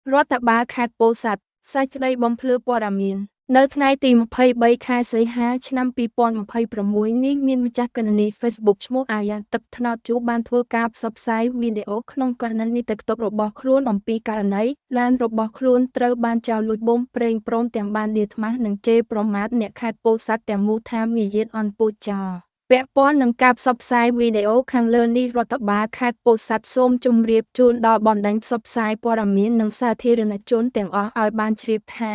រដ្ឋបាលខេត្តពោធិ៍សាត់សេចក្តីបំភ្លឺព័ត៌មាននៅថ្ងៃទី23ខែសីហាឆ្នាំ2026នេះមានម្ចាស់គណនី Facebook ឈ្មោះអាយ៉ាទឹកត្នោតជូបានធ្វើការផ្សព្វផ្សាយវីដេអូក្នុងគណនី TikTok របស់ខ្លួនអំពីករណីឡានរបស់ខ្លួនត្រូវបានចោរលួចបូមប្រេងព្រមទាំងបានលាថ្មាស់និងជេរប្រមាថអ្នកខេត្តពោធិ៍សាត់ទាំងមូលថាមាយាទអន់ពូជចោរពាក់ព័ន្ធនឹងការផ្សព្វផ្សាយវីដេអូខាងលើនេះរដ្ឋបាលខេត្តពោធិ៍សាត់សូមជម្រាបជូនដល់បណ្ដាញផ្សព្វផ្សាយព័ត៌មាននិងសាធារណជនទាំងអស់ឲ្យបានជ្រាបថា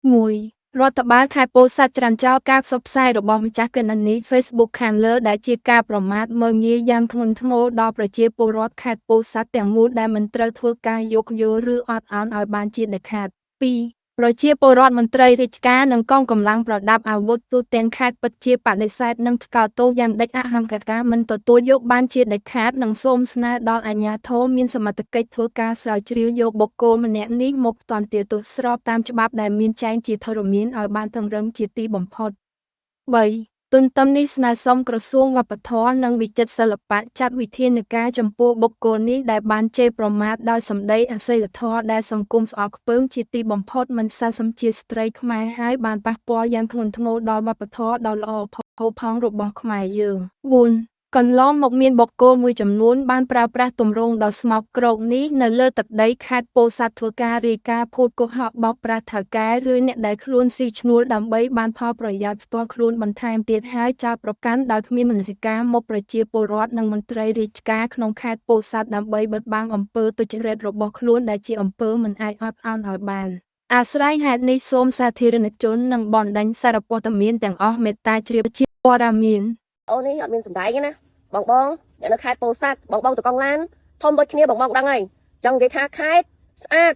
1. រដ្ឋបាលខេត្តពោធិ៍សាត់ច្រានចោលការផ្សព្វផ្សាយរបស់ម្ចាស់គណនី Facebook ខាងលើដែលជាការប្រមាថមើលងាយយ៉ាងធ្ងន់ធ្ងរដល់ប្រជាពលរដ្ឋខេត្តពោធិ៍សាត់ទាំងមូលដែលមិនត្រូវធ្វើការយោគយល់ឬអត់ឱនឲ្យបានជាដាច់ខាត 2. ប្រជាពលរដ្ឋមន្ត្រីរាជការនិងកងកម្លាំងប្រដាប់អាវុធទូទាំងខេត្តពិតជាបដិសេធនិងថ្កោលទោសយ៉ាងដាច់អហង្ការមិនទទួលយកបានជាដាច់ខាតនិងសូមស្នើដល់អាជ្ញាធរមានសមត្ថកិច្ចធ្វើការស្រាវជ្រាវយកបុគ្គលម្នាក់នេះមកផ្ដន្ទាទោសស្របតាមច្បាប់ដែលមានចែងជាធរមានឲ្យបានតឹងរ៉ឹងជាទីបំផុត 3. ទន្ទឹមនេះស្នើសុំក្រសួងវប្បធម៌និងវិចិត្រសិល្បៈចាត់វិធានការចំពោះបុគ្គលនេះដែលបានជេរប្រមាថដោយសម្ដីអសីលធម៌ដែលសង្គមស្អប់ខ្ពើមជាទីបំផុតមិនស័ក្តិសមជាស្ត្រីខ្មែរហើយបានប៉ះពាល់យ៉ាងធ្ងន់ធ្ងរដល់វប្បធម៌ដ៏ល្អផូរផង់របស់ខ្មែរយើង 4. កន្លងមកមានបុគ្គលមួយចំនួនបានប្រើប្រាស់ទម្រង់ដ៏ស្មោកគ្រោកនេះនៅលើទឹកដីខេត្តពោធិ៍សាត់ធ្វើការរាយការណ៍ភូតកុហកបោកប្រាស់ថៅកែឬអ្នកដែលខ្លួនស៊ីឈ្នួលដើម្បីបានផលប្រយោជន៍ផ្ទាល់ខ្លួនបន្ថែមទៀតហើយចោទប្រកាន់ដោយគ្មានមនសិការមកប្រជាពលរដ្ឋនិងមន្ត្រីរាជការក្នុងខេត្តពោធិ៍សាត់ដើម្បីបិទបាំងអំពើទុច្ចរិតរបស់ខ្លួនដែលជាអំពើមិនអាចអត់ឱនឲ្យបានអាស្រ័យហេតុនេះសូមសាធារណជននិងបណ្ដាញសារព័ត៌មានទាំងអស់មេត្តាជ្រាបជាព័ត៌មាន អូននេះអត់មានសម្ដែងទេណាបងអ្នកនៅខេត្តពោធិ៍សាត់បងតកងឡានធំដូចគ្នាបងដឹងហើយចង់និយាយថាខេត្តស្អាត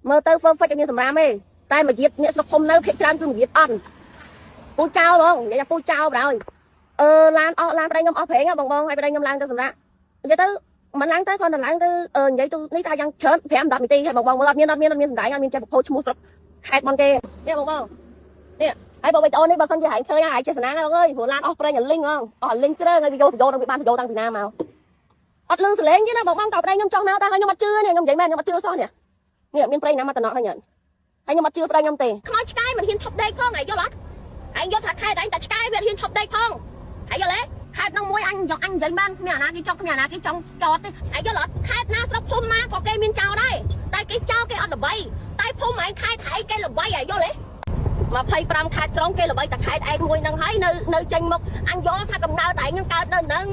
មើលទៅ perfect អត់មានសម្រាមទេតែមួយទៀតអ្នកស្រុកភូមិនៅភាគច្រើនគឺមួយទៀតអត់ពូចោលបងនិយាយថាពូចោលបណ្ដោយឡានអស់ឡានប្តីខ្ញុំអស់ប្រេងបងហើយប្តីខ្ញុំឡើងទៅសម្រាប់និយាយទៅមិនឡើងទៅគាត់ទៅឡើងទៅនិយាយទៅនេះថាយ៉ាងច្រើន5-10នាទីហើយបងមើលអត់មានសម្ដែងអត់មានចេះប្រភោឈ្មោះស្រុកខេត្តបងគេនេះបងនេះហើយបងវីដេអូនេះបើសិនជាហែងឃើញហើយចេះស្នាងបងអើយព្រោះឡានអស់ប្រេងអាលីងអស់លីងជ្រើហើយវាយកទៅយកបានទៅយកតាំងពីណាមកអត់លឺសលេងទេណាបងតើប្តីខ្ញុំចង់មកតែខ្ញុំអត់ជឿនេះខ្ញុំនិយាយមែនខ្ញុំអត់ជឿសោះនេះមានប្រេងណាមកតំណក់ហើយខ្ញុំអត់ជឿប្តីខ្ញុំទេខ្មោចឆ្កែមិនហ៊ានឈប់ដេកផងហើយយល់អត់ឯងយកថាខេត្តឯងតែឆ្កែវាហ៊ានឈប់ដេកផងហើយយល់ទេខេត្តនោះមួយអញនិយាយបានគ្មានអាណាគេចង់ចោតទេហើយយល់អត់ខេត្តណាស្រុកភូមិណាក៏គេមានចោលដែរតែគេចោលគេអត់ល្បីតែភូមិឯងខេត្តឯងគេល្បីហើយយល់ទេ25ខេត្តក្រុងគេល្បីតែខេត្តឯងមួយហ្នឹងហើយនៅចេញមកអញយល់ថាកំណើតឯងហ្នឹងកើតនៅហ្នឹង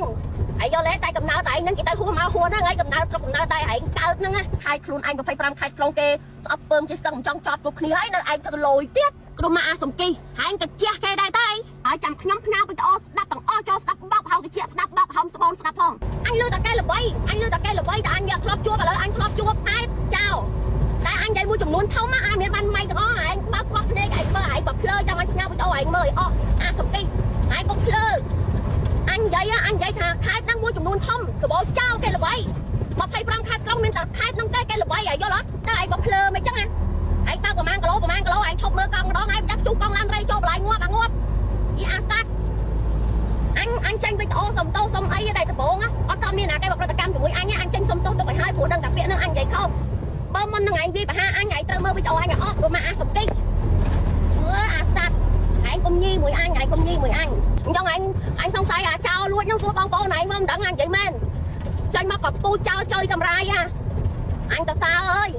ហើយយល់ទេតែកំណើតឯងហ្នឹងគេទៅហួសមកហួសហ្នឹងហើយកំណើតស្រុកកំណើតតែឯងកើតហ្នឹងណាខេត្តខ្លួនឯង25ខេត្តក្រុងគេស្អប់ពើមជាស្ទឹងមិនចង់ចោតគ្រប់គ្នាហើយនៅឯងទៅលយទៀតក្រុមមកអាសំគីហែងកាជះគេដែរតែហើយចាំខ្ញុំផ្ញើវីដេអូស្ដាប់ទាំងអស់ចូលស្ដាប់បោកហៅកាជះស្ដាប់បោកហៅស្បូនស្ដាប់ផងអញលើតែគេល្បីតែអញយកធ្លាប់ជួបឥឡូវអញធ្លាប់ជួបខេត្តចោលតែអញនិយាយមួយចំនួនធំណាមានបានម៉ៃទាំងអស់ឯងបើខ្វះភ្នែកឯងបើឯងបើភ្លើចាំអញផ្ញើវីដេអូឯងមើលអស់អាសំគីឯងកុំភ្លើអញនិយាយថាខេត្តហ្នឹងមួយចំនួនធំកបោចោលគេល្បី25ខេត្តក្រុងមានតែខេត្តហ្នឹងគេល្បីហើយយល់អត់តែឯងបើភ្លើមិនចឹងណាឯងបើប្រហែលគីឡូឯងឈប់មើលកង់ម្ដងឯងដាក់ទូកង់ឡានរៃចូលបន្លាយងាប់យីអាសាត់អញចេញវីដេអូសុំទោសសុំអីដែរដំបងអត់តមានណាគេប្រតិកម្មជាមួយអញចេញសុំទោសទុកឲ្យហើយព្រោះដឹងតែពាក្យហ្នឹងអញនិយាយខុសបើមិននឹងឯងវាបហាអញត្រូវមើលវីដេអូអញអស់ព្រោះមកអាសំគិចអាសាត់ឯងកុំញីមួយអញអញ្ចឹងអញសង្ស័យអាចោលលួចហ្នឹងសួរបងប្អូនឯងមើលមិនដឹងអញនិយាយមែនចេញមកក៏ពូចោលចុយតម្រាយអញតសើអើយ